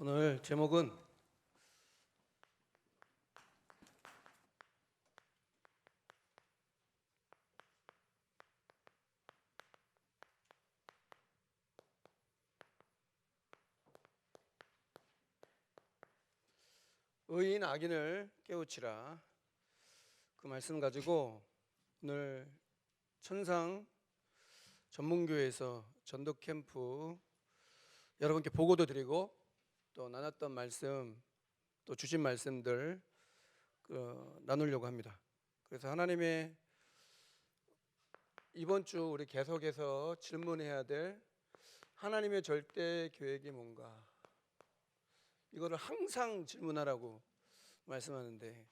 오늘 제목은 의인 악인을 깨우치라. 그 말씀 가지고 오늘 천상 전문교회에서 전도 캠프 여러분께 보고도 드리고 또 나눴던 말씀, 또 주신 말씀들 나누려고 합니다. 그래서 하나님의 이번 주 우리 계속해서 질문해야 될 하나님의 절대 계획이 뭔가, 이거를 항상 질문하라고 말씀하는데,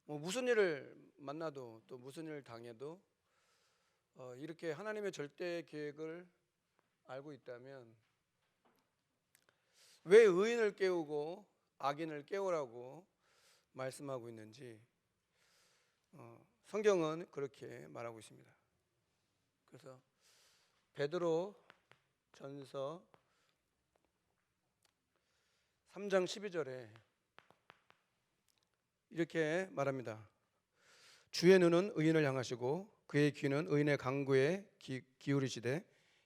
무슨 일을 만나도 또 무슨 일을 당해도 이렇게 하나님의 절대 계획을 알고 있다면 왜 의인을 깨우고 악인을 깨우라고 말씀하고 있는지 성경은 그렇게 말하고 있습니다. 그래서 베드로 전서 3장 12절에 이렇게 말합니다. 주의 눈은 의인을 향하시고 그의 귀는 의인의 간구에 기울이시되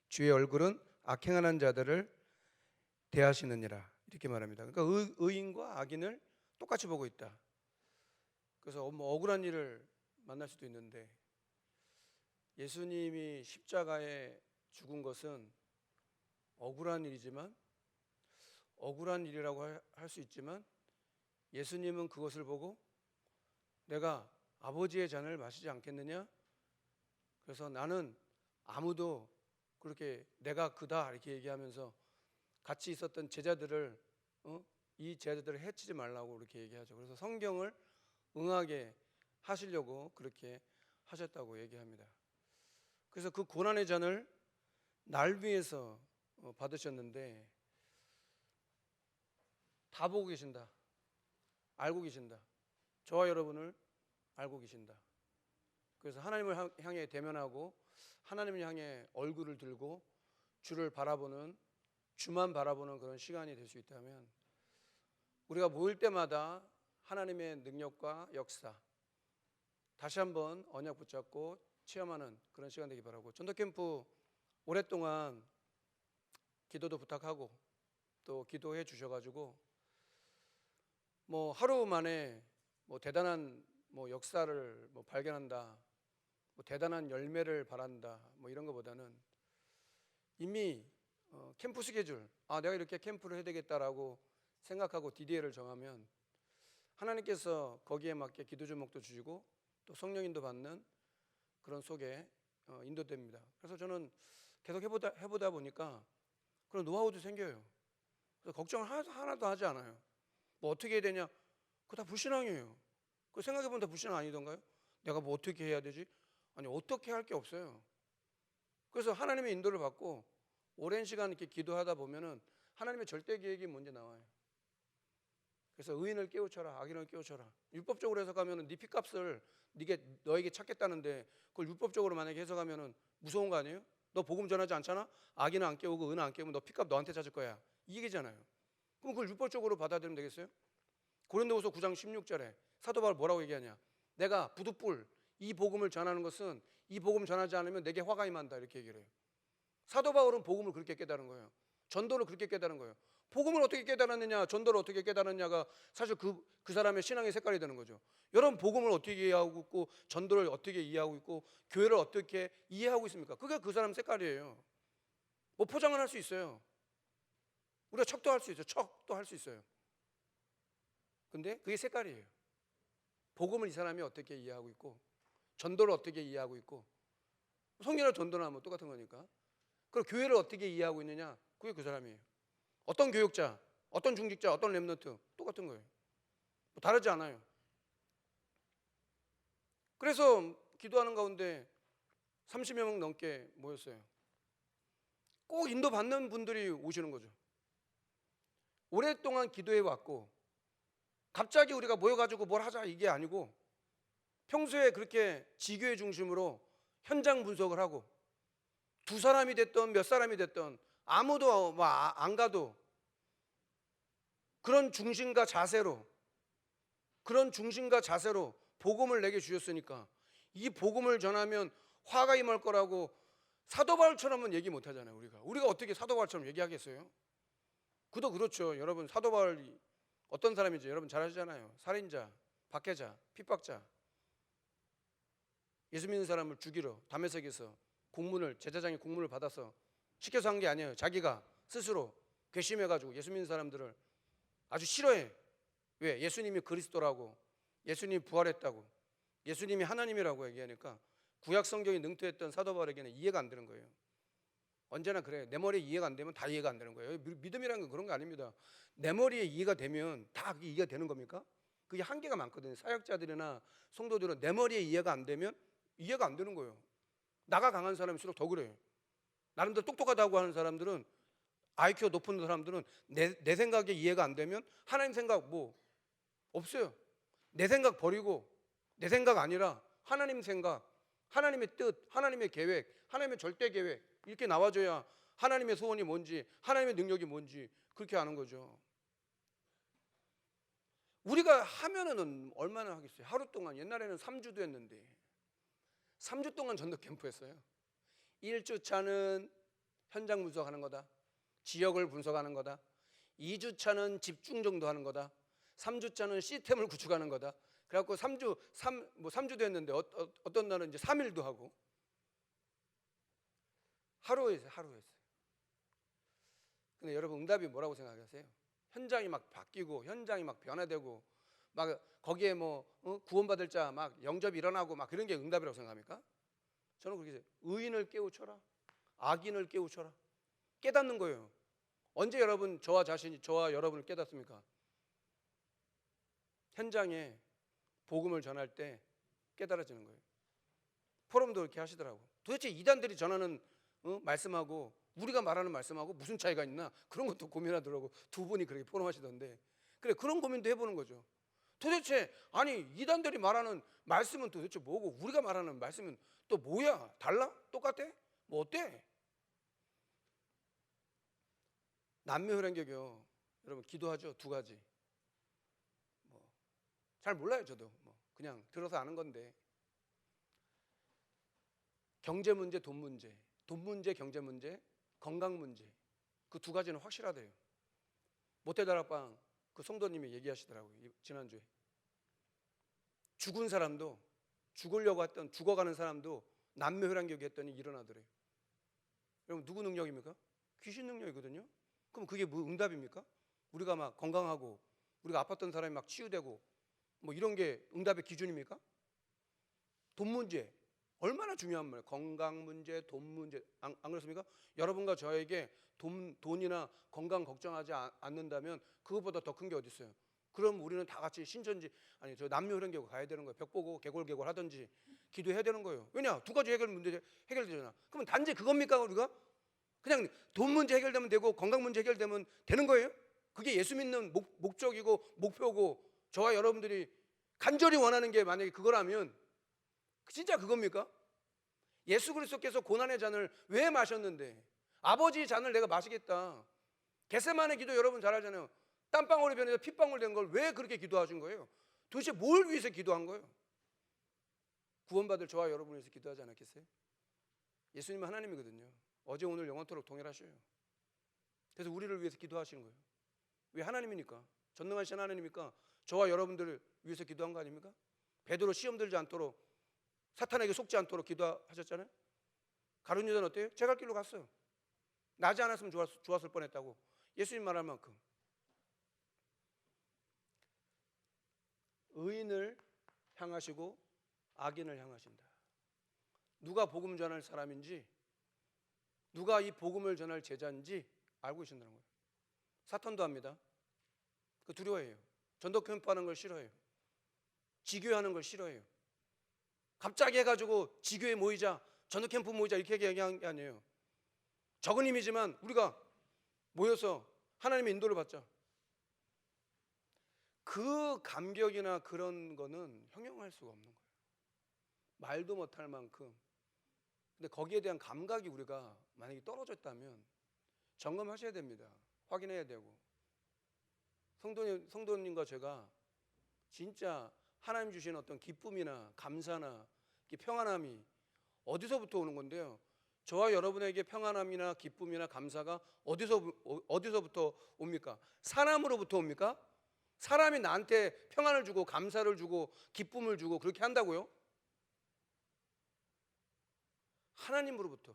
주의 얼굴은 악행하는 자들을 대하시느니라, 이렇게 말합니다. 그러니까 의인과 악인을 똑같이 보고 있다. 그래서 억울한 일을 만날 수도 있는데, 예수님이 십자가에 죽은 것은 억울한 일이지만, 억울한 일이라고 할 수 있지만, 예수님은 그것을 보고 내가 아버지의 잔을 마시지 않겠느냐, 그래서 나는 아무도 그렇게 내가 그다 이렇게 얘기하면서 같이 있었던 제자들을 이 제자들을 해치지 말라고 그렇게 얘기하죠. 그래서 성경을 응하게 하시려고 그렇게 하셨다고 얘기합니다. 그래서 그 고난의 잔을 날 위해서 받으셨는데 다 보고 계신다, 알고 계신다, 저와 여러분을 알고 계신다. 그래서 하나님을 향해 대면하고 하나님을 향해 얼굴을 들고 주를 바라보는, 주만 바라보는 그런 시간이 될 수 있다면, 우리가 모일 때마다 하나님의 능력과 역사 다시 한번 언약 붙잡고 체험하는 그런 시간 되기 바라고, 전도캠프 오랫동안 기도도 부탁하고 또 기도해 주셔가지고 하루 만에 대단한 역사를 발견한다, 대단한 열매를 바란다, 이런 것보다는 이미 캠프 스케줄, 내가 이렇게 캠프를 해야 되겠다라고 생각하고 DDL을 정하면 하나님께서 거기에 맞게 기도 제목도 주시고 또 성령인도 받는 그런 속에 인도됩니다. 그래서 저는 계속 해보다 보니까 그런 노하우도 생겨요. 그래서 걱정을 하나도 하지 않아요. 어떻게 해야 되냐, 그거 다 불신앙이에요. 그 생각해보면 다 불신앙 아니던가요? 내가 어떻게 해야 되지? 아니, 어떻게 할 게 없어요. 그래서 하나님의 인도를 받고 오랜 시간 이렇게 기도하다 보면은 하나님의 절대 계획이 먼저 나와요. 그래서 의인을 깨우쳐라, 악인을 깨우쳐라. 율법적으로 해석하면은 네 피값을 너에게 찾겠다는데, 그걸 율법적으로 만약에 해석하면은 무서운 거 아니에요? 너 복음 전하지 않잖아? 악인은 안 깨우고 의인은 안 깨우면 너 피값 너한테 찾을 거야, 이 얘기잖아요. 그럼 그걸 율법적으로 받아들이면 되겠어요? 고린도후서 9장 16절에 사도 바울 뭐라고 얘기하냐, 내가 부득불 이 복음을 전하는 것은 이 복음 전하지 않으면 내게 화가 임한다, 이렇게 얘기를 해요. 사도 바울은 복음을 그렇게 깨달은 거예요. 전도를 그렇게 깨달은 거예요. 복음을 어떻게 깨달았느냐, 전도를 어떻게 깨달았냐가 사실 그 사람의 신앙의 색깔이 되는 거죠. 여러분, 복음을 어떻게 이해하고 있고 전도를 어떻게 이해하고 있고 교회를 어떻게 이해하고 있습니까? 그게 그 사람 색깔이에요. 포장을 할 수 있어요. 우리가 척도 할 수 있어요. 척도 할 수 있어요. 근데 그게 색깔이에요. 복음을 이 사람이 어떻게 이해하고 있고 전도를 어떻게 이해하고 있고, 성경이나 전도나 똑같은 거니까. 그리고 교회를 어떻게 이해하고 있느냐, 그게 그 사람이에요. 어떤 교육자, 어떤 중직자, 어떤 렘넌트 똑같은 거예요. 다르지 않아요. 그래서 기도하는 가운데 30여 명 넘게 모였어요. 꼭 인도받는 분들이 오시는 거죠. 오랫동안 기도해 왔고 갑자기 우리가 모여가지고 뭘 하자 이게 아니고, 평소에 그렇게 지교회 중심으로 현장 분석을 하고 두 사람이 됐던 몇 사람이 됐던 아무도 안 가도 그런 중심과 자세로 복음을 내게 주셨으니까 이 복음을 전하면 화가 임할 거라고 사도 바울처럼은 얘기 못 하잖아요. 우리가 어떻게 사도 바울처럼 얘기하겠어요? 그도 그렇죠. 여러분, 사도 바울이 어떤 사람인지 여러분 잘 아시잖아요. 살인자, 박해자, 핍박자, 예수 믿는 사람을 죽이러 다메섹에서 제사장의 공문을 받아서 시켜서 한 게 아니에요. 자기가 스스로 괘씸해가지고 예수 믿는 사람들을 아주 싫어해. 왜? 예수님이 그리스도라고, 예수님이 부활했다고, 예수님이 하나님이라고 얘기하니까 구약 성경이 능통했던 사도 바울에게는 이해가 안 되는 거예요. 언제나 그래요. 내 머리에 이해가 안 되면 다 이해가 안 되는 거예요. 믿음이라는 건 그런 거 아닙니다. 내 머리에 이해가 되면 다 그게 이해가 되는 겁니까? 그게 한계가 많거든요. 사역자들이나 성도들은 내 머리에 이해가 안 되면 이해가 안 되는 거예요. 나가 강한 사람일수록 더 그래요. 나름대로 똑똑하다고 하는 사람들은, IQ가 높은 사람들은 내 생각에 이해가 안 되면 하나님 생각 뭐 없어요. 내 생각 버리고 내 생각 아니라 하나님 생각, 하나님의 뜻, 하나님의 계획, 하나님의 절대 계획 이렇게 나와줘야 하나님의 소원이 뭔지, 하나님의 능력이 뭔지 그렇게 아는 거죠. 우리가 하면은 얼마나 하겠어요? 하루 동안, 옛날에는 3주도 했는데 3주 동안 전도 캠프 했어요. 1주차는 현장 분석하는 거다, 지역을 분석하는 거다. 2주차는 집중 정도하는 거다. 3주차는 시스템을 구축하는 거다. 그래갖고 3주도 했는데 어떤 날은 이제 3일도 하고 하루 했어요. 근데 여러분, 응답이 뭐라고 생각하세요? 현장이 막 바뀌고 현장이 막 변화되고 막 거기에 뭐 구원받을 자 막 영접이 일어나고 막 그런 게 응답이라고 생각합니까? 저는 그렇게 해요. 의인을 깨우쳐라, 악인을 깨우쳐라. 깨닫는 거예요. 언제 여러분 저와 여러분을 깨닫습니까? 현장에 복음을 전할 때 깨달아지는 거예요. 포럼도 그렇게 하시더라고. 도대체 이단들이 전하는 말씀하고 우리가 말하는 말씀하고 무슨 차이가 있나, 그런 것도 고민하더라고. 두 분이 그렇게 포럼 하시던데, 그래, 그런 고민도 해보는 거죠. 도대체 아니 이단들이 말하는 말씀은 도대체 뭐고 우리가 말하는 말씀은 또 뭐야? 달라? 똑같아? 뭐 어때? 남묘혈행교교 여러분 기도하죠. 두 가지. 잘 몰라요. 저도 그냥 들어서 아는 건데, 경제 문제, 돈 문제, 경제 문제, 건강 문제, 그 두 가지는 확실하대요. 모태다락방 그 성도님이 얘기하시더라고요. 지난주에 죽은 사람도, 죽으려고 했던 죽어가는 사람도 남묘혈행교계 했더니 일어나더래요. 여러분, 누구 능력입니까? 귀신 능력이거든요. 그럼 그게 뭐 응답입니까? 우리가 막 건강하고 우리가 아팠던 사람이 막 치유되고 뭐 이런 게 응답의 기준입니까? 돈 문제 얼마나 중요한 말이에요. 건강 문제, 돈 문제, 안 그렇습니까? 여러분과 저에게 돈이나 건강 걱정하지 않는다면 그것보다 더 큰 게 어디 있어요? 그럼 우리는 다 같이 신천지, 아니 저 남묘혈행교회 가야 되는 거예요. 벽 보고 개골 하든지 기도해야 되는 거예요. 왜냐? 두 가지 문제 해결되잖아. 그러면 단지 그겁니까? 우리가 그냥 돈 문제 해결되면 되고 건강 문제 해결되면 되는 거예요? 그게 예수 믿는 목적이고 목표고 저와 여러분들이 간절히 원하는 게 만약에 그거라면 진짜 그겁니까? 예수 그리스도께서 고난의 잔을 왜 마셨는데, 아버지 잔을 내가 마시겠다. 겟세마네 기도 여러분 잘 알잖아요. 땀방울이 변해서 핏방울 된 걸 왜 그렇게 기도하신 거예요? 도대체 뭘 위해서 기도한 거예요? 구원받을 저와 여러분을 위해서 기도하지 않았겠어요? 예수님은 하나님이거든요. 어제 오늘 영원토록 동일하셔요. 그래서 우리를 위해서 기도하시는 거예요. 왜? 하나님이니까. 전능하신 하나님이니까 저와 여러분들을 위해서 기도한 거 아닙니까? 베드로 시험 들지 않도록, 사탄에게 속지 않도록 기도하셨잖아요. 가룟 유다는 어때요? 제 갈 길로 갔어요. 나지 않았으면 좋았을 뻔했다고. 예수님 말할 만큼. 의인을 향하시고 악인을 향하신다. 누가 복음 전할 사람인지, 누가 이 복음을 전할 제자인지 알고 계신다는 거예요. 사탄도 합니다. 그 두려워해요. 전도 캠프하는 걸 싫어해요. 지교하는 걸 싫어해요. 갑자기 해가지고 지교에 모이자, 전도 캠프 모이자 이렇게 얘기한 게 아니에요. 적은 힘이지만 우리가 모여서 하나님의 인도를 받자. 그 감격이나 그런 거는 형용할 수가 없는 거예요. 말도 못할 만큼. 근데 거기에 대한 감각이 우리가 만약에 떨어졌다면 점검하셔야 됩니다. 확인해야 되고 성도님과 제가 진짜 하나님 주신 어떤 기쁨이나 감사나 평안함이 어디서부터 오는 건데요? 저와 여러분에게 평안함이나 기쁨이나 감사가 어디서부터 옵니까? 사람으로부터 옵니까? 사람이 나한테 평안을 주고 감사를 주고 기쁨을 주고 그렇게 한다고요? 하나님으로부터.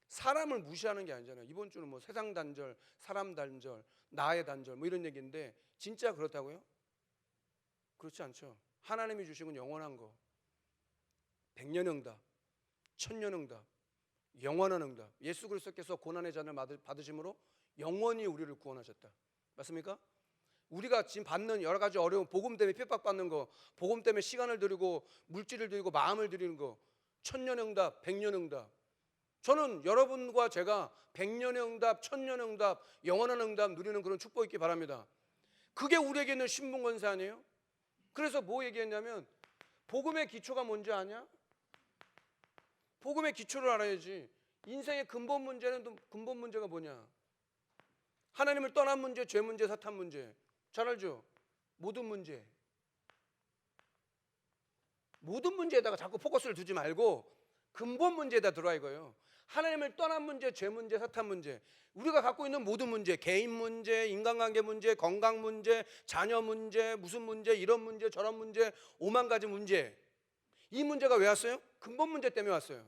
사람을 무시하는 게 아니잖아요. 이번 주는 뭐 세상 단절, 사람 단절, 나의 단절 뭐 이런 얘기인데 진짜 그렇다고요? 그렇지 않죠. 하나님이 주신 건 영원한 거, 백년응답, 천년응답, 영원한 응답. 예수 그리스도께서 고난의 잔을 받으심으로 영원히 우리를 구원하셨다. 맞습니까? 우리가 지금 받는 여러 가지 어려움, 복음 때문에 핍박받는 거, 복음 때문에 시간을 들이고 물질을 들이고 마음을 들이는 거, 천년응답, 백년응답. 저는 여러분과 제가 백년의 응답, 천년의 응답, 영원한 응답 누리는 그런 축복 있기 바랍니다. 그게 우리에게 있는 신분권세 아니에요? 그래서 뭐 얘기했냐면 복음의 기초가 뭔지 아냐? 복음의 기초를 알아야지. 인생의 근본 문제가 뭐냐? 하나님을 떠난 문제, 죄 문제, 사탄 문제. 잘 알죠? 모든 문제에다가 자꾸 포커스를 두지 말고 근본 문제에다 들어와 이거예요. 하나님을 떠난 문제, 죄 문제, 사탄 문제. 우리가 갖고 있는 모든 문제, 개인 문제, 인간관계 문제, 건강 문제, 자녀 문제, 무슨 문제, 이런 문제, 저런 문제, 5만 가지 문제. 이 문제가 왜 왔어요? 근본 문제 때문에 왔어요.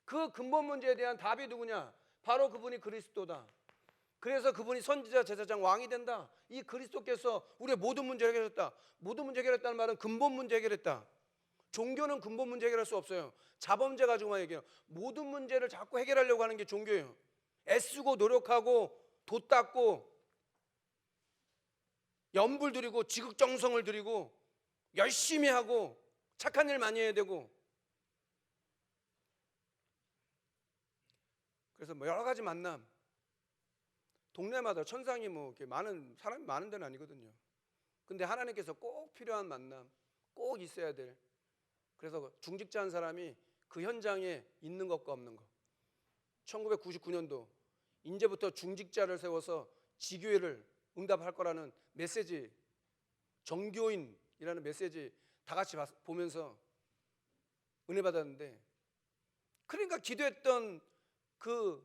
그 근본 문제에 대한 답이 누구냐? 바로 그분이 그리스도다. 그래서 그분이 선지자, 제사장, 왕이 된다. 이 그리스도께서 우리의 모든 문제를 해결했다. 모든 문제 해결했다는 말은 근본 문제 해결했다. 종교는 근본 문제 해결할 수 없어요. 자범죄 가지고만 얘기해요. 모든 문제를 자꾸 해결하려고 하는 게 종교예요. 애쓰고 노력하고 돛 닦고 염불 들이고 지극정성을 들이고 열심히 하고 착한 일 많이 해야 되고. 그래서 뭐 여러 가지 만남, 동네마다 천상이 뭐 이렇게 많은 사람이 많은 데는 아니거든요. 근데 하나님께서 꼭 필요한 만남, 꼭 있어야 될. 그래서 중직자 한 사람이 그 현장에 있는 것과 없는 것. 1999년도 이제부터 중직자를 세워서 지교회를 응답할 거라는 메시지, 정교인이라는 메시지 다 같이 보면서 은혜 받았는데, 그러니까 기도했던 그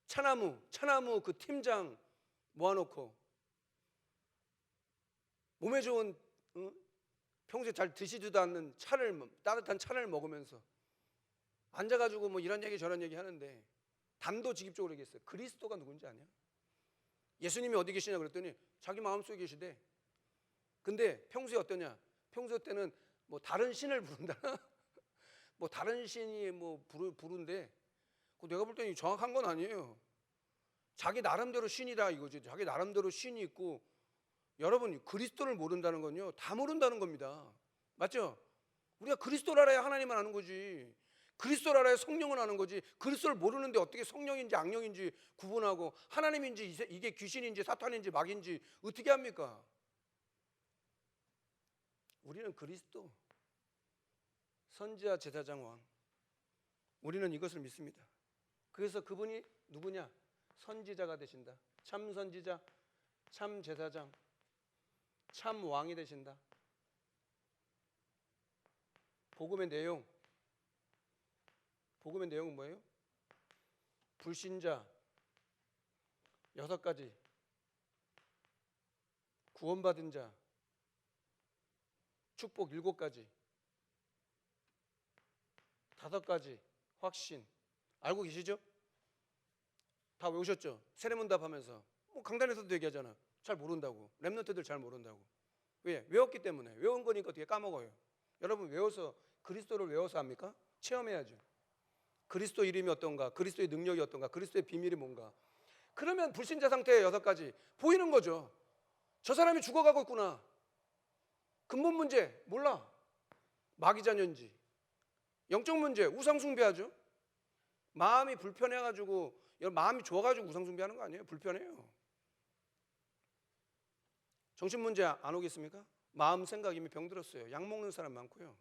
차나무 그 팀장 모아놓고 몸에 좋은 평소에 잘 드시지도 않는 따뜻한 차를 먹으면서 앉아가지고 뭐 이런 얘기 저런 얘기 하는데 단도직입적으로 얘기했어요. 그리스도가 누군지 아냐? 예수님이 어디 계시냐 그랬더니 자기 마음속에 계시대. 근데 평소에 어떠냐? 평소 때는 뭐 다른 신을 부른다. 뭐 다른 신이 뭐 부른데 내가 볼 때는 정확한 건 아니에요. 자기 나름대로 신이다 이거지. 자기 나름대로 신이 있고. 여러분, 그리스도를 모른다는 건요 다 모른다는 겁니다. 맞죠? 우리가 그리스도를 알아야 하나님을 아는 거지. 그리스도를 알아야 성령을 아는 거지. 그리스도를 모르는데 어떻게 성령인지 악령인지 구분하고 하나님인지 이게 귀신인지 사탄인지 마귀인지 어떻게 합니까? 우리는 그리스도, 선지자, 제사장, 왕. 우리는 이것을 믿습니다. 그래서 그분이 누구냐? 선지자가 되신다. 참 선지자, 참 제사장, 참 왕이 되신다. 복음의 내용은 뭐예요? 불신자 6가지, 구원받은 자 축복 7가지, 5가지 확신. 알고 계시죠? 다 외우셨죠? 세례문답 하면서 강단에서도 얘기하잖아. 잘 모른다고. 렘넌트들 잘 모른다고. 왜? 외웠기 때문에. 외운 거니까 어떻게 까먹어요. 여러분, 외워서 그리스도를 외워서 합니까? 체험해야죠. 그리스도 이름이 어떤가, 그리스도의 능력이 어떤가, 그리스도의 비밀이 뭔가. 그러면 불신자 상태의 6가지 보이는 거죠. 저 사람이 죽어가고 있구나. 근본 문제 몰라. 마귀 자녀인지. 영적 문제 우상 숭배하죠. 마음이 불편해가지고, 마음이 좋아가지고 우상 숭배하는 거 아니에요. 불편해요. 정신 문제 안 오겠습니까? 마음 생각 이미 병들었어요. 약 먹는 사람 많고요.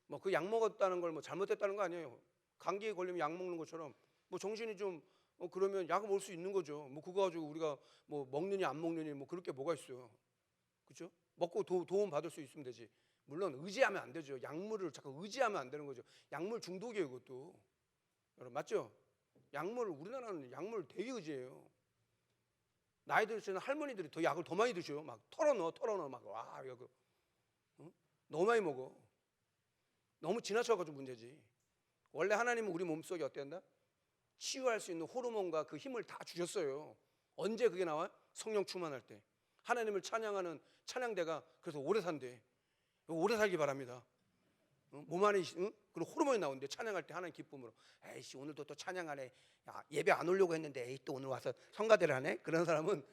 뭐 그 약 먹었다는 걸 뭐 잘못했다는 거 아니에요. 감기에 걸리면 약 먹는 것처럼 뭐 정신이 좀 그러면 약을 먹을 수 있는 거죠. 뭐 그거 가지고 우리가 뭐 먹느니 안 먹느니 뭐 그럴 게 뭐가 있어요. 그렇죠? 먹고 도움 받을 수 있으면 되지. 물론 의지하면 안 되죠. 약물을 자꾸 의지하면 안 되는 거죠. 약물 중독이에요, 이것도. 여러분 맞죠? 우리나라는 약물 되게 의지해요. 나이 드시는 할머니들이 더 약을 더 많이 드셔요. 막 털어넣어 막 와, 이거 너무 많이 먹어. 너무 지나쳐가지고 문제지. 원래 하나님은 우리 몸속에 어땠다? 치유할 수 있는 호르몬과 그 힘을 다 주셨어요. 언제 그게 나와요? 성령 충만할 때. 하나님을 찬양하는 찬양대가 그래서 오래 산대. 오래 살기 바랍니다. 몸 안에 그리고 호르몬이 나오는데 찬양할 때 하나님 기쁨으로 에이씨 오늘도 또 찬양하네. 야, 예배 안 오려고 했는데 에이 또 오늘 와서 성가대를 하네. 그런 사람은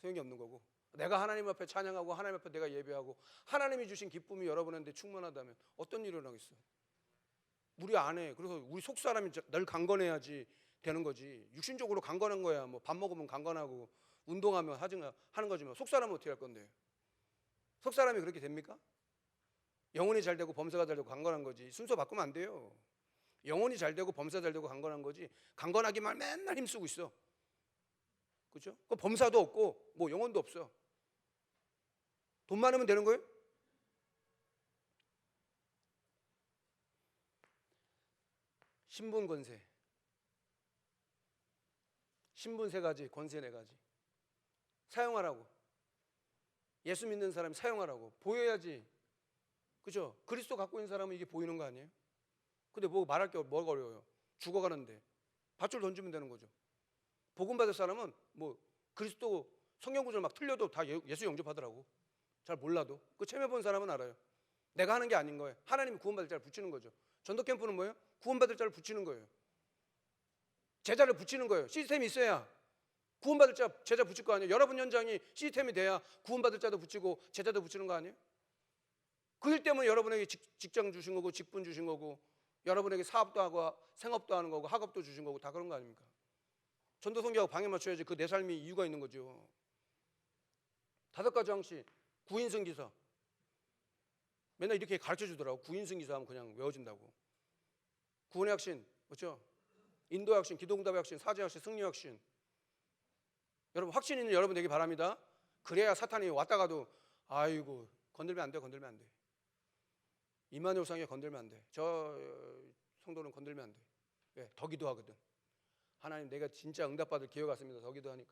소용이 없는 거고, 내가 하나님 앞에 찬양하고 하나님 앞에 내가 예배하고 하나님이 주신 기쁨이 여러분한테 충만하다면 어떤 일이 일어나겠어요? 우리 안에, 그래서 우리 속 사람이 늘 강건해야지 되는 거지. 육신적으로 강건한 거야 뭐 밥 먹으면 강건하고 운동하면 하는 거지만 속 사람은 어떻게 할 건데? 속 사람이 그렇게 됩니까? 영혼이 잘 되고 범사가 잘 되고 강건한 거지. 순서 바꾸면 안 돼요. 영혼이 잘 되고 범사 잘 되고 강건한 거지. 강건하기만 맨날 힘쓰고 있어. 그렇죠? 그 범사도 없고 뭐 영혼도 없어. 돈 많으면 되는 거예요? 신분 권세. 신분 3가지, 권세 4가지. 사용하라고. 예수 믿는 사람이 사용하라고. 보여야지. 그죠? 그리스도 갖고 있는 사람은 이게 보이는 거 아니에요? 근데 뭐 말할 게 뭐가 어려워요? 죽어가는데 밧줄 던지면 되는 거죠. 복음 받을 사람은 뭐 그리스도 성경 구절 막 틀려도 다 예수 영접하더라고. 잘 몰라도. 그 체험해 본 사람은 알아요. 내가 하는 게 아닌 거예요. 하나님이 구원받을 자를 붙이는 거죠. 전도 캠프는 뭐예요? 구원받을 자를 붙이는 거예요. 제자를 붙이는 거예요. 시스템이 있어야 구원받을 제자 붙일 거 아니에요. 여러분 현장이 시스템이 돼야 구원받을 자도 붙이고 제자도 붙이는 거 아니에요? 그 일 때문에 여러분에게 직장 주신 거고 직분 주신 거고 여러분에게 사업도 하고 생업도 하는 거고 학업도 주신 거고 다 그런 거 아닙니까? 전도 선교하고 방해 맞춰야지. 그 내 삶이 이유가 있는 거죠. 5가지 항시 구인승기사 맨날 이렇게 가르쳐 주더라고. 구인승기사 하면 그냥 외워진다고. 구원의 확신, 그렇죠? 인도의 확신, 기도응답의 확신, 사죄의 확신, 승리의 확신. 여러분 확신 있는 여러분 되기 바랍니다. 그래야 사탄이 왔다가도 아이고 건들면 안 돼, 건들면 안 돼. 이만희 상에 건들면 안 돼. 저 성도는 건들면 안 돼. 왜? 더 기도하거든. 하나님 내가 진짜 응답받을 기회가 왔습니다. 더 기도하니까.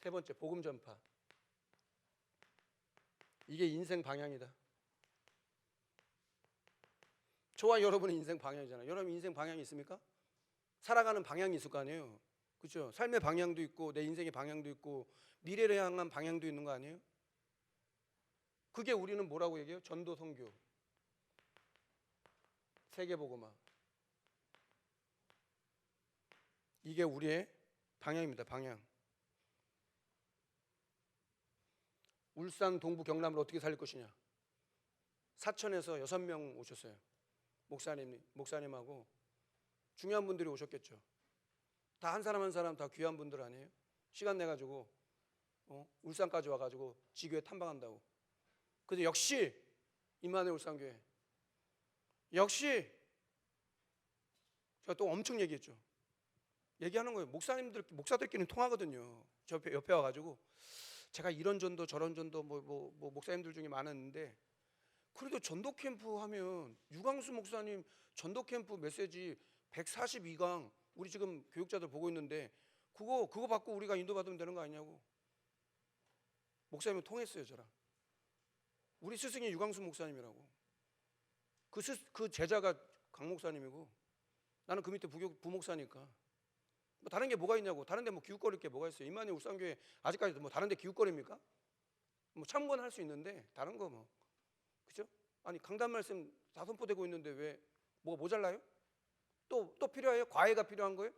3번째 복음 전파. 이게 인생 방향이다. 저와 여러분의 인생 방향이잖아요. 여러분 인생 방향이 있습니까? 살아가는 방향이 있을 거 아니에요. 그렇죠? 삶의 방향도 있고 내 인생의 방향도 있고 미래를 향한 방향도 있는 거 아니에요? 그게 우리는 뭐라고 얘기해요? 전도 선교, 세계복음화. 이게 우리의 방향입니다. 방향. 울산, 동부, 경남을 어떻게 살릴 것이냐. 사천에서 6명 오셨어요. 목사님하고 중요한 분들이 오셨겠죠. 다 한 사람 한 사람 다 귀한 분들 아니에요? 시간 내가지고 울산까지 와가지고 지교회 탐방한다고. 근데 역시 임마누엘 울산교회 역시 제가 또 엄청 얘기했죠. 얘기하는 거예요. 목사들끼리는 통하거든요. 저 옆에 와가지고 제가 이런 전도 저런 전도 뭐 목사님들 중에 많았는데 그래도 전도 캠프 하면 유광수 목사님 전도 캠프 메시지 142강 우리 지금 교육자들 보고 있는데 그거 받고 우리가 인도받으면 되는 거 아니냐고. 목사님은 통했어요 저랑. 우리 스승이 유광수 목사님이라고. 그 제자가 강 목사님이고 나는 그 밑에 부목사니까 뭐 다른 게 뭐가 있냐고. 다른 데 뭐 기웃거릴 게 뭐가 있어요. 임마누엘 울산교회 아직까지도 뭐 다른 데 기웃거립니까? 뭐 참고는 할 수 있는데 다른 거 뭐 그죠? 아니 강단 말씀 다 선포되고 있는데 왜 뭐가 모자라요? 또 필요해요? 과외가 필요한 거예요?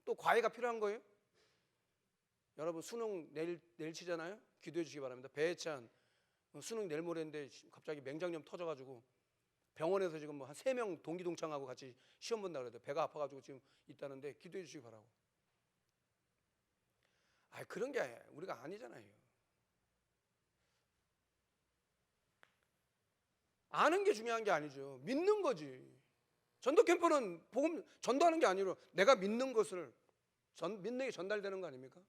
또 과외가 필요한 거예요? 여러분 수능 내일 치잖아요? 기도해 주시기 바랍니다. 배해찬 수능 내일 모레인데 갑자기 맹장염 터져가지고 병원에서 지금 뭐 한 3명 동기 동창하고 같이 시험 본다 그래요. 배가 아파가지고 지금 있다는데 기도해 주시기 바라고. 그런 게 우리가 아니잖아요. 아는 게 중요한 게 아니죠. 믿는 거지. 전도 캠프는 복음 전도하는 게 아니라 내가 믿는 것을 믿는 게 전달되는 거 아닙니까?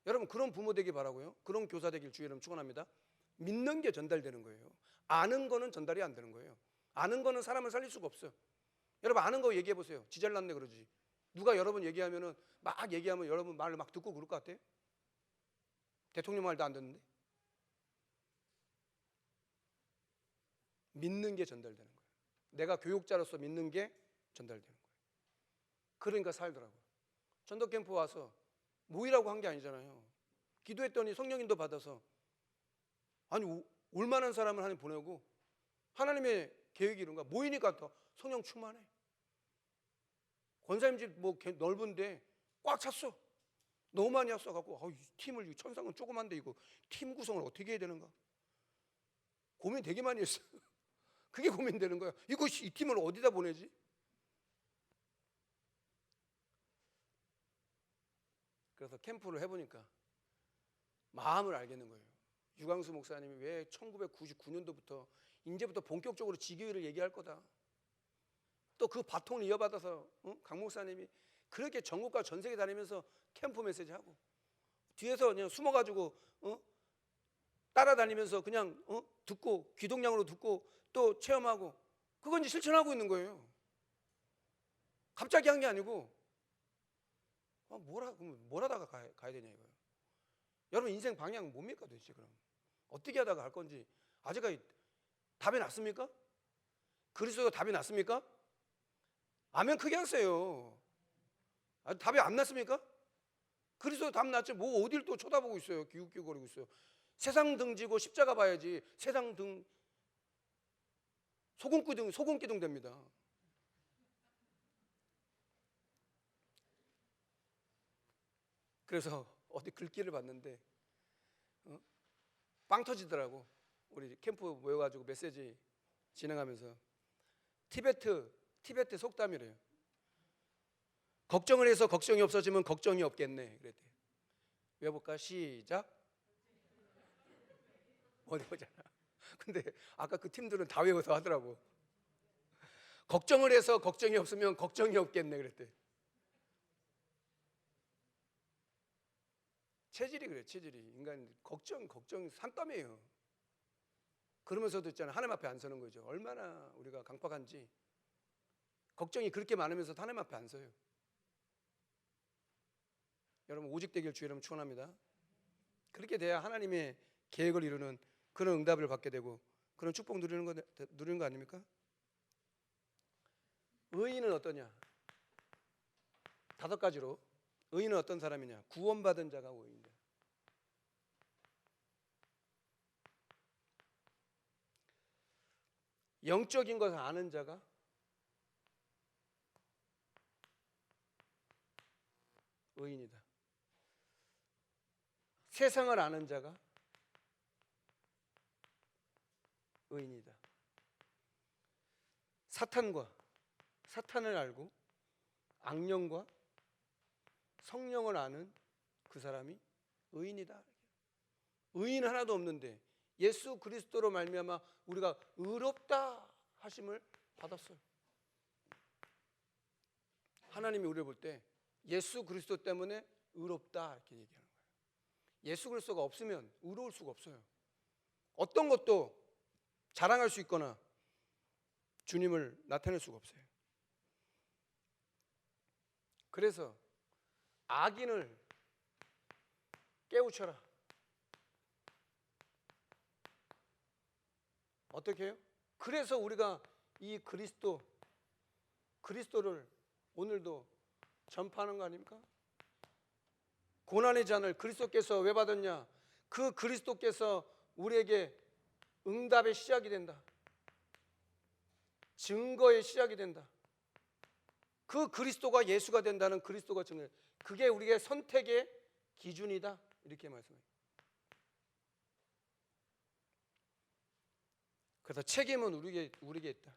여러분 그런 부모 되기 바라고요. 그런 교사 되길 주의 이름 축원합니다. 믿는 게 전달되는 거예요. 아는 거는 전달이 안 되는 거예요. 아는 거는 사람을 살릴 수가 없어요. 여러분 아는 거 얘기해 보세요. 지잘났네 그러지. 누가 여러분 얘기하면은 막 얘기하면 여러분 말을 막 듣고 그럴 것 같아요? 대통령 말도 안 듣는데. 믿는 게 전달되는 거예요. 내가 교육자로서 믿는 게 전달되는 거예요. 그러니까 살더라고요. 전도 캠프 와서 모이라고 한 게 아니잖아요. 기도했더니 성령인도 받아서 아니 올만한 사람을 하나님 보내고 하나님의 계획이 이런가 모이니까 더 성령 충만해. 권사님 집 뭐 넓은데 꽉 찼어. 너무 많이 왔어갖고 이 팀을 천상은 조그만데 이거 팀 구성을 어떻게 해야 되는가 고민 되게 많이 했어요. 그게 고민되는 거야. 이 팀을 어디다 보내지? 그래서 캠프를 해보니까 마음을 알겠는 거예요. 유광수 목사님이 왜 1999년도부터 이제부터 본격적으로 지교회를 얘기할 거다. 또 그 바통을 이어받아서 강 목사님이 그렇게 전국과 전 세계 다니면서 캠프 메시지 하고 뒤에서 그냥 숨어가지고 따라다니면서 그냥 듣고 귀동냥으로 듣고 또 체험하고 그건 이제 실천하고 있는 거예요. 갑자기 한 게 아니고 뭘 하다가 가야 되냐 이거예요. 여러분 인생 방향 뭡니까 도대체 그럼? 어떻게 하다가 갈 건지 아직까지 답이 났습니까? 그리스도가 답이 났습니까? 아멘 크게 하세요. 답이 안 났습니까? 그리스도 답 났지 뭐 어딜 또 쳐다보고 있어요. 기웃기웃거리고 있어요. 세상 등지고 십자가 봐야지. 세상 등 소금기둥 됩니다. 그래서 어디 글귀를 봤는데 빵 터지더라고. 우리 캠프 모여가지고 메시지 진행하면서 티베트 속담이래요. 걱정을 해서 걱정이 없어지면 걱정이 없겠네. 그랬대요. 외워볼까? 시작. 어디 보잖아. 근데 아까 그 팀들은 다 외워서 하더라고. 걱정을 해서 걱정이 없으면 걱정이 없겠네. 그랬대. 체질이 그래. 체질이 인간 걱정 산더미예요. 그러면서도 있잖아 하나님 앞에 안 서는 거죠. 얼마나 우리가 강팍한지. 걱정이 그렇게 많으면서도 하나님 앞에 안 서요. 여러분 오직 되길 주의 이름으로 축원합니다. 그렇게 돼야 하나님의 계획을 이루는 그런 응답을 받게 되고 그런 축복 누리는 거 아닙니까? 의인은 어떠냐? 5가지로 의인은 어떤 사람이냐? 구원받은 자가 의인이다. 영적인 것을 아는 자가 의인이다. 세상을 아는 자가 의인이다. 사탄을 알고 악령과 성령을 아는 그 사람이 의인이다. 의인 하나도 없는데 예수 그리스도로 말미암아 우리가 의롭다 하심을 받았어요. 하나님이 우리를 볼 때 예수 그리스도 때문에 의롭다 이렇게 얘기하는 거예요. 예수 그리스도가 없으면 의로울 수가 없어요. 어떤 것도 자랑할 수 있거나 주님을 나타낼 수가 없어요. 그래서 악인을 깨우쳐라. 어떻게 해요? 그래서 우리가 이 그리스도를 오늘도 전파하는 거 아닙니까? 고난의 잔을 그리스도께서 왜 받았냐? 그 그리스도께서 우리에게 응답의 시작이 된다. 증거의 시작이 된다. 그 그리스도가 예수가 된다는 그리스도가 증거. 그게 우리의 선택의 기준이다. 이렇게 말씀해요. 그래서 책임은 우리에게 있다.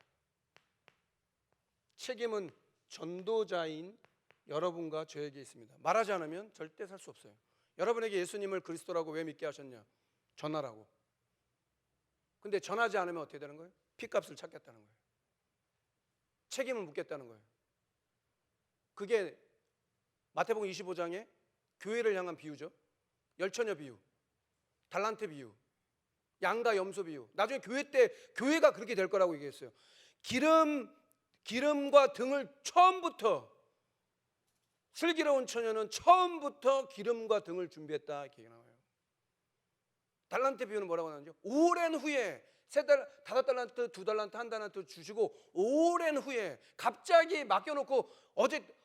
책임은 전도자인 여러분과 저에게 있습니다. 말하지 않으면 절대 살 수 없어요. 여러분에게 예수님을 그리스도라고 왜 믿게 하셨냐? 전하라고. 근데 전하지 않으면 어떻게 되는 거예요? 피값을 찾겠다는 거예요. 책임을 묻겠다는 거예요. 그게 마태복음 25장에 교회를 향한 비유죠. 열처녀 비유, 달란트 비유, 양과 염소 비유. 나중에 교회 때 교회가 그렇게 될 거라고 얘기했어요. 기름과 등을 처음부터, 슬기로운 처녀는 처음부터 기름과 등을 준비했다 이렇게 나와요. 달란트 비유는 뭐라고 하는지요? 오랜 후에 다섯 달란트, 두 달란트, 한 달란트 주시고 오랜 후에 갑자기 맡겨놓고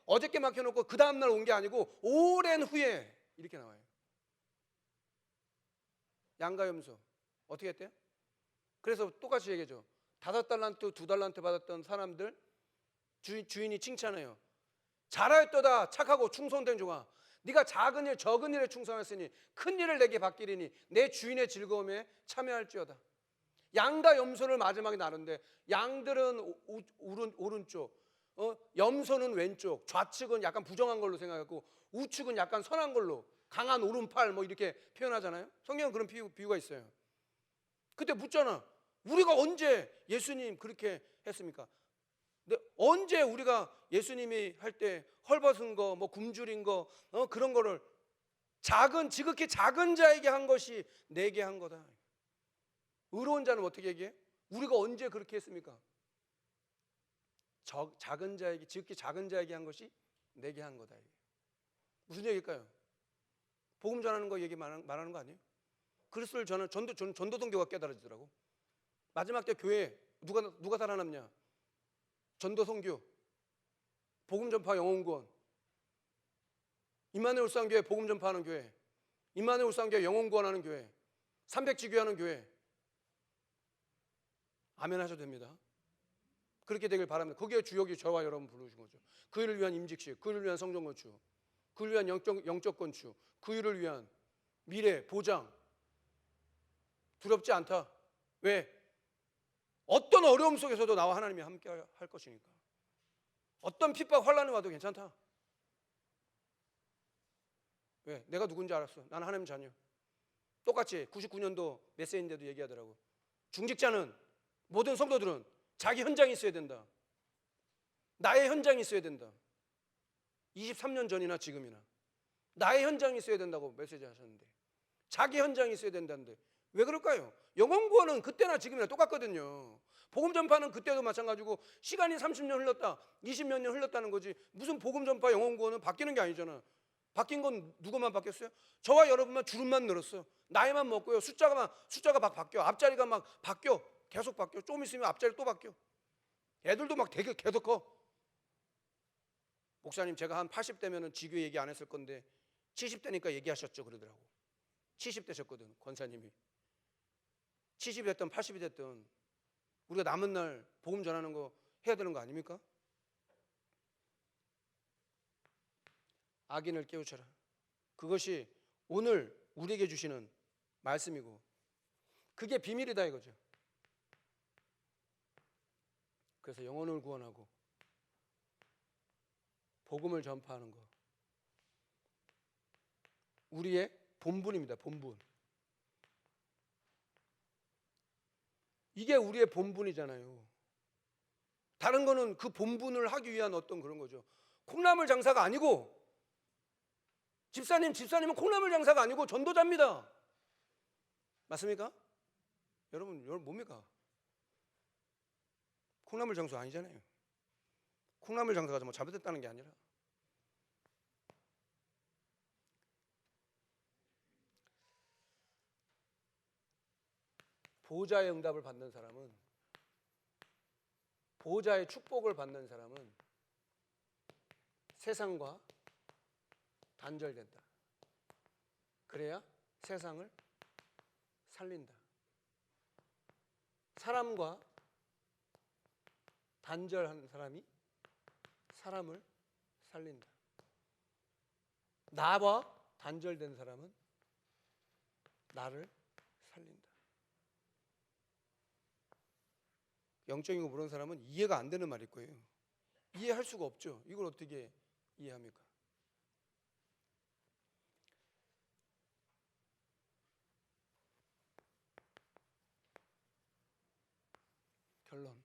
어저께 맡겨놓고 그 다음날 온 게 아니고 오랜 후에 이렇게 나와요. 양과 염소 어떻게 했대요? 그래서 똑같이 얘기해줘. 다섯 달란트, 두 달란트 받았던 사람들 주인이 칭찬해요. 잘하였도다 착하고 충성된 종아, 네가 작은 일 적은 일에 충성했으니 큰 일을 내게 받기리니 내 주인의 즐거움에 참여할지어다. 양과 염소를 마지막에 나누는데 양들은 오른쪽, 염소는 왼쪽, 좌측은 약간 부정한 걸로 생각하고 우측은 약간 선한 걸로, 강한 오른팔 뭐 이렇게 표현하잖아요. 성경은 그런 비유가 있어요. 그때 묻잖아. 우리가 언제 예수님 그렇게 했습니까? 근데 언제 우리가 예수님이 할 때 헐벗은 거, 뭐 굶주린 거, 그런 거를 지극히 작은 자에게 한 것이 내게 한 거다. 의로운 자는 어떻게 얘기해? 우리가 언제 그렇게 했습니까? 지극히 작은 자에게 한 것이 내게 한 거다. 무슨 얘기일까요? 복음 전하는 거 얘기 말하는 거 아니에요? 그리스도를 저는 전도동교가 깨달아지더라고. 마지막 때 교회 누가 살아남냐? 전도선교, 복음 전파 영혼구원, 임마누엘 울산교회 복음 전파하는 교회, 임마누엘 울산교회 영혼구원하는 교회, 300지교하는 교회. 아멘 하셔도 됩니다. 그렇게 되길 바랍니다. 그게 주역이 저와 여러분 부르신 거죠. 그 일을 위한 임직식, 그 일을 위한 성전건축, 그 일을 위한 영적 건축, 그 일을 위한 미래 보장. 두렵지 않다. 왜? 어떤 어려움 속에서도 나와 하나님이 함께 할 것이니까. 어떤 핍박 환난이 와도 괜찮다. 왜? 내가 누군지 알았어. 나는 하나님 자녀. 똑같이 99년도 메시지인데도 얘기하더라고. 중직자는, 모든 성도들은 자기 현장이 있어야 된다. 나의 현장이 있어야 된다. 23년 전이나 지금이나 나의 현장이 있어야 된다고 메시지 하셨는데, 자기 현장이 있어야 된다는데 왜 그럴까요? 영혼구원은 그때나 지금이나 똑같거든요. 복음 전파는 그때도 마찬가지고 시간이 30년 흘렀다, 20몇 년 흘렀다는 거지. 무슨 복음 전파 영혼구원은 바뀌는 게 아니잖아. 바뀐 건 누구만 바뀌었어요? 저와 여러분만 주름만 늘었어. 나이만 먹고요. 숫자가 막 바뀌어. 앞자리가 막 바뀌어. 계속 바뀌어. 좀 있으면 앞자리 또 바뀌어. 애들도 막 되게 계속 커. 목사님, 제가 한 80대면은 지교 얘기 안 했을 건데 70대니까 얘기하셨죠 그러더라고. 70대셨거든 권사님이. 70이 됐든 80이 됐든 우리가 남은 날 복음 전하는 거 해야 되는 거 아닙니까? 악인을 깨우쳐라. 그것이 오늘 우리에게 주시는 말씀이고, 그게 비밀이다 이거죠. 그래서 영혼을 구원하고 복음을 전파하는 거, 우리의 본분입니다. 본분. 이게 우리의 본분이잖아요. 다른 거는 그 본분을 하기 위한 어떤 그런 거죠. 콩나물 장사가 아니고, 집사님은 콩나물 장사가 아니고 전도자입니다. 맞습니까? 여러분 뭡니까? 콩나물 장사 아니잖아요. 콩나물 장사가 뭐 잘못됐다는 게 아니라, 보호자의 응답을 받는 사람은, 보호자의 축복을 받는 사람은 세상과 단절된다. 그래야 세상을 살린다. 사람과 단절한 사람이 사람을 살린다. 나와 단절된 사람은 나를 살린다. 영적인 거 모르는 사람은 이해가 안 되는 말일 거예요. 이해할 수가 없죠. 이걸 어떻게 이해합니까? 결론.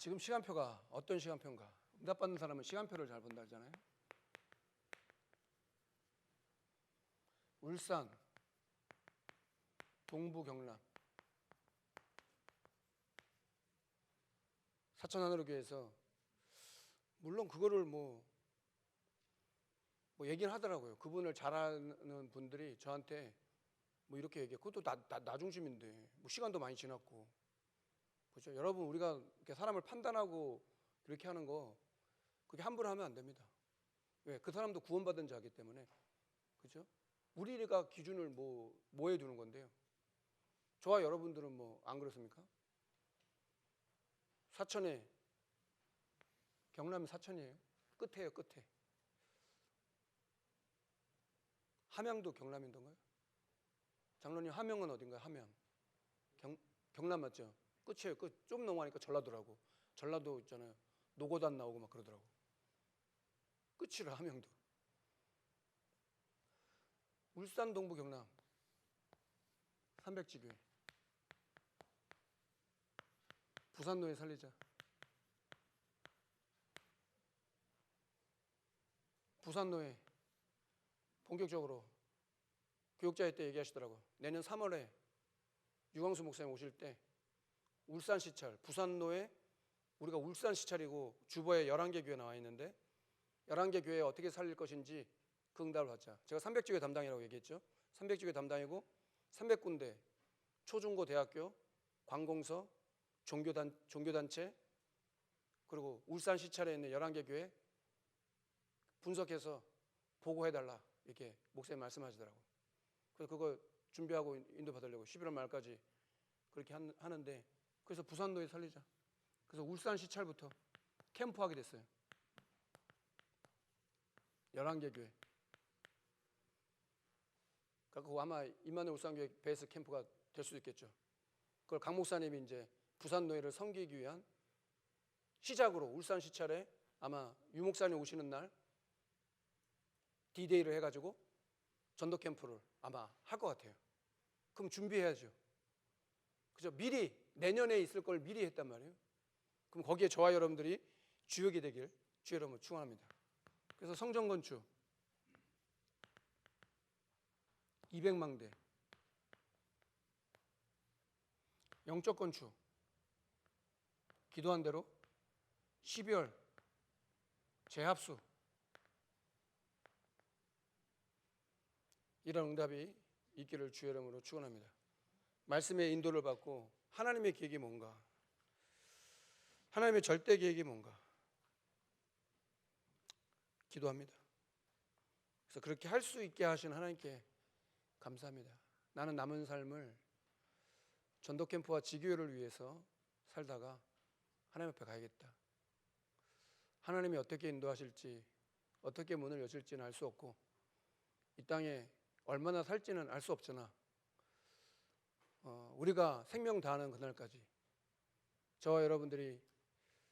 지금 시간표가 어떤 시간표인가? 응답받는 사람은 시간표를 잘 본다 하잖아요. 울산, 동부 경남, 사천하늘교회에서 물론 그거를 뭐 얘기를 하더라고요. 그분을 잘 아는 분들이 저한테 뭐 이렇게 얘기해. 그것도 나 중심인데 뭐 시간도 많이 지났고, 그렇죠? 여러분, 우리가 이렇게 사람을 판단하고 그렇게 하는 거 그게 함부로 하면 안 됩니다. 왜? 그 사람도 구원받은 자이기 때문에. 그렇죠? 우리가 기준을 뭐에 두는 건데요. 저와 여러분들은 뭐 안 그렇습니까? 사천에, 경남이 사천이에요. 끝에요, 끝에. 함양도 경남인던가요? 장로님, 함양은 어딘가요? 함양. 경남 맞죠? 끝이에요, 끝. 좀 넘어가니까 전라도라고. 전라도 있잖아요. 노고단 나오고 막 그러더라고. 끝이라, 함양도. 울산 동부 경남 삼백지교회. 부산노예 살리자. 부산노예 본격적으로 교육자회 때 얘기하시더라고요. 내년 3월에 유광수 목사님 오실 때 울산 시찰, 부산노예, 우리가 울산 시찰이고 주보에 11개 교회 나와 있는데 11개 교회 어떻게 살릴 것인지 그 응답을 받자. 제가 300지교회 담당이라고 얘기했죠. 300지교회 담당이고 300군데 초중고 대학교, 관공서, 종교단체, 그리고 울산 시찰에 있는 11개 교회 분석해서 보고해달라, 이렇게 목사님 말씀하시더라고요. 그래서 그거 준비하고 인도 받으려고 11월 말까지 그렇게 하는데, 그래서 부산노예 살리자. 그래서 울산 시찰부터 캠프하게 됐어요. 11개 교회. 그리고 아마 임마누엘 울산교회 베이스 캠프가 될 수도 있겠죠. 그걸 강 목사님이 이제 부산 노예를 섬기기 위한 시작으로 울산 시찰에 아마 유 목사님 오시는 날 D-Day를 해가지고 전도 캠프를 아마 할 것 같아요. 그럼 준비해야죠. 그죠? 미리 내년에 있을 걸 미리 했단 말이에요. 그럼 거기에 저와 여러분들이 주역이 되길 주의 이름으로 축원합니다. 그래서 성전 건축 200망대, 영적 건축 기도한 대로 12월 재합수, 이런 응답이 있기를 주의 이름으로 축원합니다. 말씀의 인도를 받고 하나님의 계획이 뭔가, 하나님의 절대 계획이 뭔가 기도합니다. 그래서 그렇게 할 수 있게 하신 하나님께 감사합니다. 나는 남은 삶을 전도 캠프와 지교회를 위해서 살다가 하나님 앞에 가야겠다. 하나님이 어떻게 인도하실지, 어떻게 문을 여실지는 알 수 없고 이 땅에 얼마나 살지는 알 수 없잖아. 우리가 생명 다하는 그날까지, 저와 여러분들이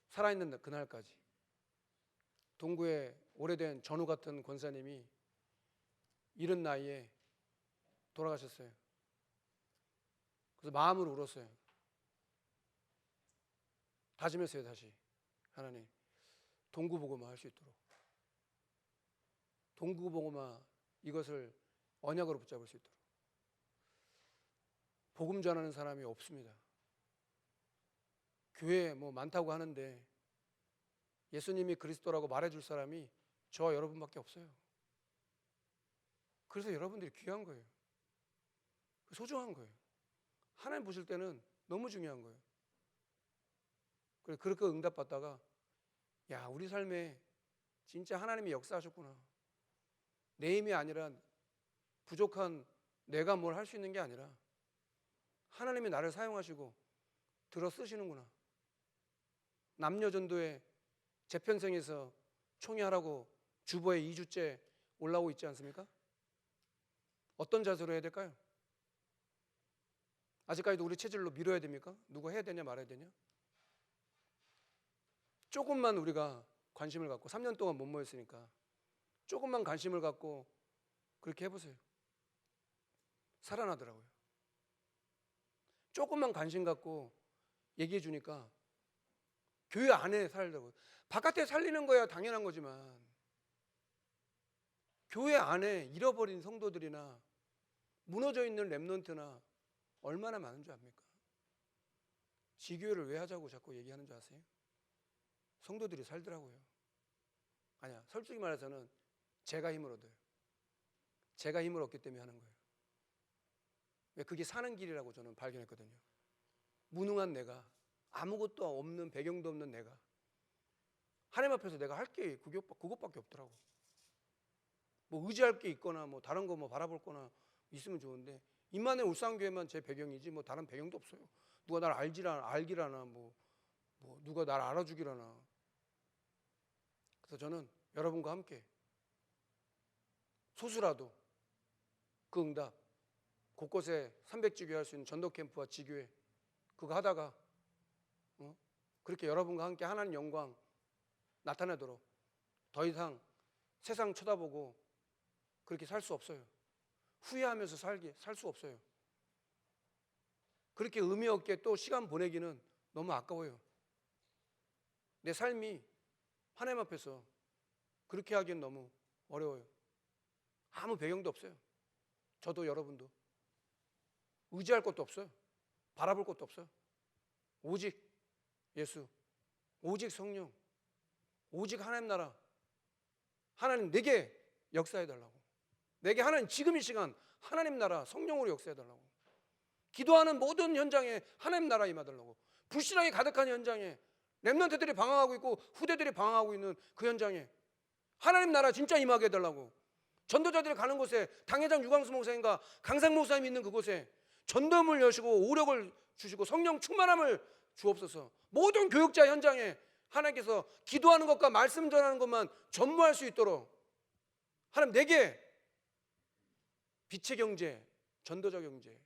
살아있는 그날까지, 동구의 오래된 전우 같은 권사님이 이른 나이에 돌아가셨어요. 그래서 마음으로 울었어요. 다짐했어요. 다시 하나님, 동구복음화 할 수 있도록, 동구복음화 이것을 언약으로 붙잡을 수 있도록. 복음 전하는 사람이 없습니다. 교회 뭐 많다고 하는데 예수님이 그리스도라고 말해줄 사람이 저와 여러분밖에 없어요. 그래서 여러분들이 귀한 거예요. 소중한 거예요. 하나님 보실 때는 너무 중요한 거예요. 그렇게 응답받다가 야, 우리 삶에 진짜 하나님이 역사하셨구나. 내 힘이 아니라, 부족한 내가 뭘 할 수 있는 게 아니라 하나님이 나를 사용하시고 들어 쓰시는구나. 남녀전도회 재편성에서 총회하라고 주보에 2주째 올라오고 있지 않습니까? 어떤 자세로 해야 될까요? 아직까지도 우리 체질로 밀어야 됩니까? 누가 해야 되냐 말아야 되냐? 조금만 우리가 관심을 갖고, 3년 동안 못 모였으니까 조금만 관심을 갖고 그렇게 해보세요. 살아나더라고요. 조금만 관심 갖고 얘기해 주니까 교회 안에 살려고. 바깥에 살리는 거야 당연한 거지만 교회 안에 잃어버린 성도들이나 무너져 있는 렘넌트나 얼마나 많은 줄 압니까? 지교회를 왜 하자고 자꾸 얘기하는 줄 아세요? 성도들이 살더라고요. 아니야, 솔직히 말해서는 제가 힘을 얻어요. 제가 힘을 얻기 때문에 하는 거예요. 왜? 그게 사는 길이라고 저는 발견했거든요. 무능한 내가, 아무것도 없는, 배경도 없는 내가, 하나님 앞에서 내가 할 게 그것밖에 없더라고. 뭐 의지할 게 있거나 뭐 다른 거 뭐 바라볼 거나 있으면 좋은데, 임마누엘 울산교회만 제 배경이지 뭐 다른 배경도 없어요. 누가 날 알기라나 뭐 누가 날 알아주기라나. 그래서 저는 여러분과 함께 소수라도 그 응답, 곳곳에 300지교회 할 수 있는 전도 캠프와 지교회 그거 하다가 그렇게 여러분과 함께 하나님 영광 나타내도록 더 이상 세상 쳐다보고 그렇게 살 수 없어요. 후회하면서 살 수 없어요. 그렇게 의미 없게 또 시간 보내기는 너무 아까워요. 내 삶이 하나님 앞에서 그렇게 하기엔 너무 어려워요. 아무 배경도 없어요. 저도 여러분도 의지할 것도 없어요. 바라볼 것도 없어요. 오직 예수, 오직 성령, 오직 하나님 나라. 하나님 내게 역사해달라고. 내게 하나님 지금 이 시간 하나님 나라 성령으로 역사해달라고. 기도하는 모든 현장에 하나님 나라 임하달라고. 불신앙이 가득한 현장에, 렘넌트들이 방황하고 있고 후대들이 방황하고 있는 그 현장에 하나님 나라 진짜 임하게 해달라고. 전도자들이 가는 곳에, 당회장 유광수 목사님과 강상 목사님이 있는 그곳에 전도문을 여시고 오력을 주시고 성령 충만함을 주옵소서. 모든 교육자 현장에 하나님께서 기도하는 것과 말씀 전하는 것만 전무할 수 있도록 하나님 내게 빛의 경제, 전도자 경제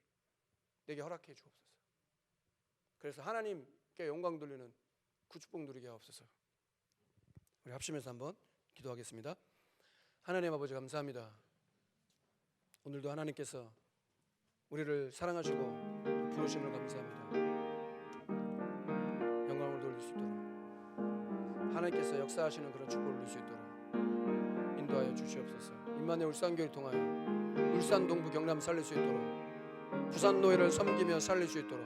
내게 허락해 주옵소서. 그래서 하나님께 영광 돌리는 그 축복 누리게 하옵소서. 우리 합심해서 한번 기도하겠습니다. 하나님 아버지 감사합니다. 오늘도 하나님께서 우리를 사랑하시고 부르심을 감사합니다. 영광을 돌릴 수 있도록 하나님께서 역사하시는 그런 축복을 누릴 수 있도록 인도하여 주시옵소서. 임마누엘 울산교회를 통하여 울산 동부 경남 살릴 수 있도록, 부산 노예를 섬기며 살릴 수 있도록,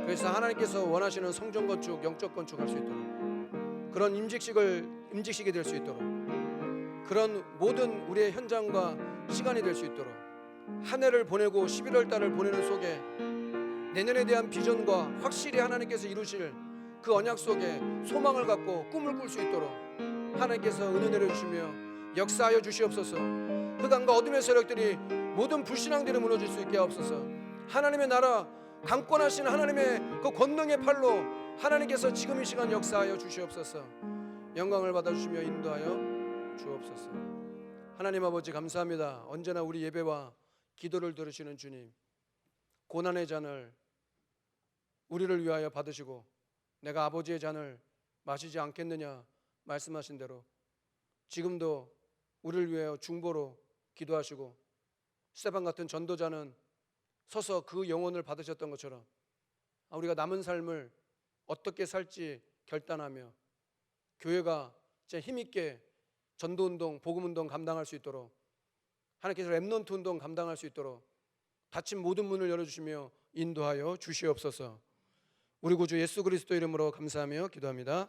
그래서 하나님께서 원하시는 성전 건축, 영적 건축할 수 있도록, 그런 임직식이 될 수 있도록, 그런 모든 우리의 현장과 시간이 될 수 있도록 한 해를 보내고 11월 달을 보내는 속에 내년에 대한 비전과 확실히 하나님께서 이루실 그 언약 속에 소망을 갖고 꿈을 꿀 수 있도록 하나님께서 은혜 내려주시며 역사하여 주시옵소서. 흑암과 어둠의 세력들이 모든 불신앙들이 무너질 수 있게 하옵소서. 하나님의 나라 강권하신 하나님의 그 권능의 팔로 하나님께서 지금 이 시간 역사하여 주시옵소서. 영광을 받아주시며 인도하여 주옵소서. 하나님 아버지 감사합니다. 언제나 우리 예배와 기도를 들으시는 주님, 고난의 잔을 우리를 위하여 받으시고 내가 아버지의 잔을 마시지 않겠느냐 말씀하신 대로 지금도 우리를 위하여 중보로 기도하시고 스테반 같은 전도자는 서서 그 영혼을 받으셨던 것처럼 우리가 남은 삶을 어떻게 살지 결단하며 교회가 진짜 힘있게 전도운동, 복음운동 감당할 수 있도록 하나님께서 렘넌트 운동 감당할 수 있도록 닫힌 모든 문을 열어주시며 인도하여 주시옵소서. 우리 구주 예수 그리스도 이름으로 감사하며 기도합니다.